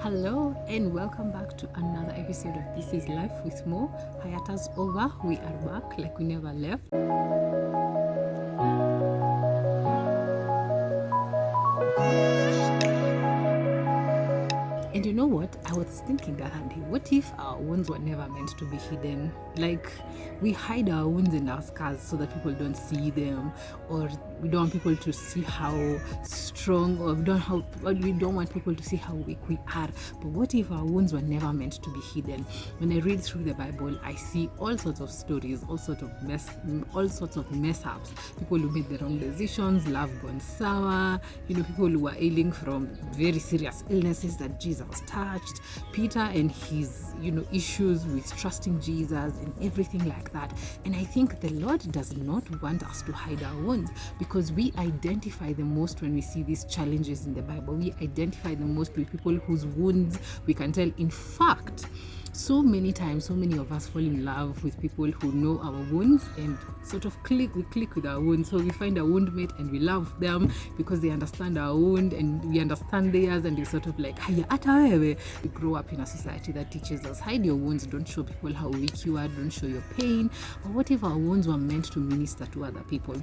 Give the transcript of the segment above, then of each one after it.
Hello and welcome back to another episode of This is Life with Mo. Hayata's over. We are back like we never left. And you know what? I was thinking the other day, what if our wounds were never meant to be hidden? Like, we hide our wounds and our scars so that people don't see them, or we don't want people to see how strong, or we don't want people to see how weak we are. But what if our wounds were never meant to be hidden? When I read through the Bible, I see all sorts of stories, all sorts of mess ups. People who made the wrong decisions, love gone sour, people who were ailing from very serious illnesses that Jesus touched, Peter and his issues with trusting Jesus and everything like that. And I think the Lord does not want us to hide our wounds, because we identify the most when we see these challenges in the Bible. We identify the most with people whose wounds we can tell. In fact, so many times, so many of us fall in love with people who know our wounds and sort of we click with our wounds. So we find a wound mate and we love them because they understand our wound and we understand theirs, and we sort of like, we grow up in a society that teaches us, hide your wounds, don't show people how weak you are, don't show your pain. Or what if our wounds were meant to minister to other people?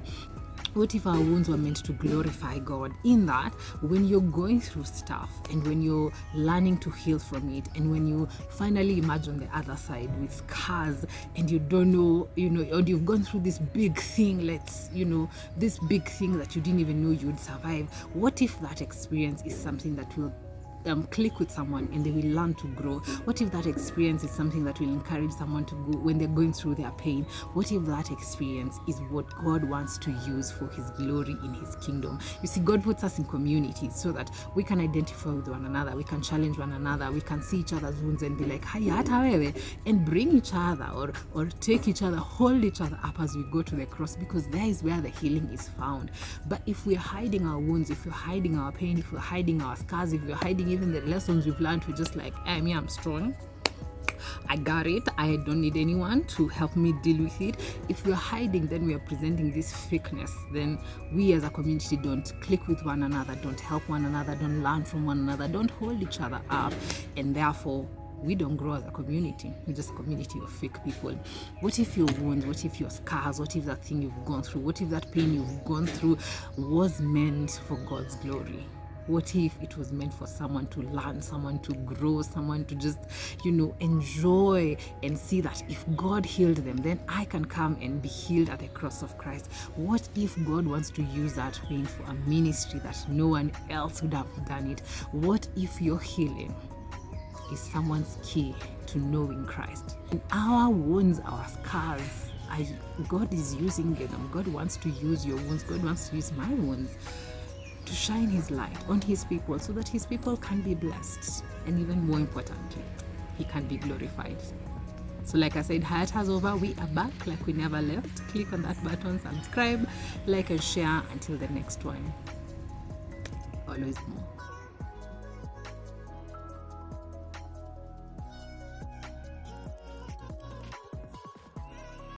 What if our wounds were meant to glorify God? In that, when you're going through stuff and when you're learning to heal from it, and when you finally emerge on the other side with scars and you don't know, or you've gone through this big thing, this big thing that you didn't even know you'd survive, what if that experience is something that will click with someone and they will learn to grow? What if that experience is something that will encourage someone to go when they're going through their pain? What if that experience is what God wants to use for his glory in his kingdom? You see, God puts us in communities so that we can identify with one another, we can challenge one another, we can see each other's wounds and be like, and bring each other or take each other, hold each other up as we go to the cross, because there is where the healing is found. But if we're hiding our wounds, if we're hiding our pain, if we're hiding our scars, if we're hiding even the lessons we've learned, we're just like, I'm strong, I got it, I don't need anyone to help me deal with it. If we're hiding, then we are presenting this fakeness. Then we as a community don't click with one another, don't help one another, don't learn from one another, don't hold each other up, and therefore we don't grow as a community. We're just a community of fake people. What if your wounds, what if your scars, what if that thing you've gone through, what if that pain you've gone through was meant for God's glory? What if it was meant for someone to learn, someone to grow, someone to just, enjoy and see that if God healed them, then I can come and be healed at the cross of Christ? What if God wants to use that pain for a ministry that no one else would have done it? What if your healing is someone's key to knowing Christ? In our wounds, our scars, God is using them. God wants to use your wounds. God wants to use my wounds to shine his light on his people so that his people can be blessed, and even more importantly, he can be glorified. So like I said, Hayata's over. We are back like we never left. Click on that button, subscribe, like and share. Until the next one, always more.